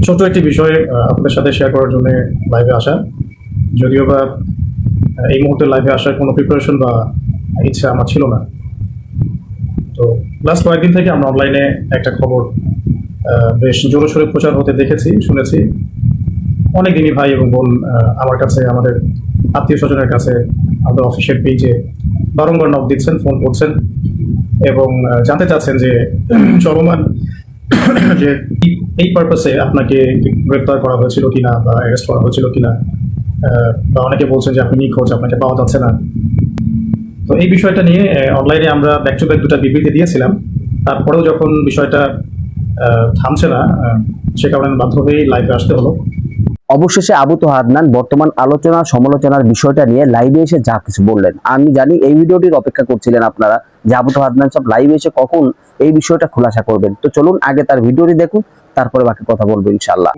ছোট একটি বিষয় আপনাদের সাথে শেয়ার করার জন্য লাইভে আসা। যদিও বা এই মুহূর্তে লাইভে আসার কোনো প্রিপারেশন বা ইচ্ছা আমার ছিল না। তো লাস্ট কয়েকদিন থেকে আমরা অনলাইনে একটা খবর বেশ জোরে সোরে প্রচার হতে দেখেছি, শুনেছি। অনেকদিনই ভাই এবং বোন আমার কাছে, আমাদের আত্মীয় স্বজনের কাছে, আমাদের অফিসের পেজে বারংবার নক দিচ্ছেন, ফোন করছেন এবং জানতে চাচ্ছেন যে চলমান যে এই পারপাসে আপনাকে গ্রেফতার করা হয়েছিল কিনা বা অ্যারেস্ট করা হয়েছিল কিনা, বা অনেকে বলছেন যে আপনি নিখোঁজ, আপনাকে পাওয়া যাচ্ছে না। তো এই বিষয়টা নিয়ে অনলাইনে আমরা ব্যাক টু ব্যাক দুটা বিবৃতি দিয়েছিলাম। তারপরেও যখন বিষয়টা থামছে না, সে কারণে বাধ্য হয়েই লাইভে আসতে হলো। অবশেষে আবু তোহা আদনান বর্তমান আলোচনা সমালোচনার বিষয়টা নিয়ে লাইভে এসে যা কিছু বললেন, আমি জানি এই ভিডিওটির অপেক্ষা করছিলেন আপনারা যে আবু তোহা আদনান সাহেব লাইভে এসে কখন এই বিষয়টা খোলাসা করবেন। তো চলুন আগে তার ভিডিওটি দেখুন, তারপরে বাকি কথা বলবো ইনশাআল্লাহ।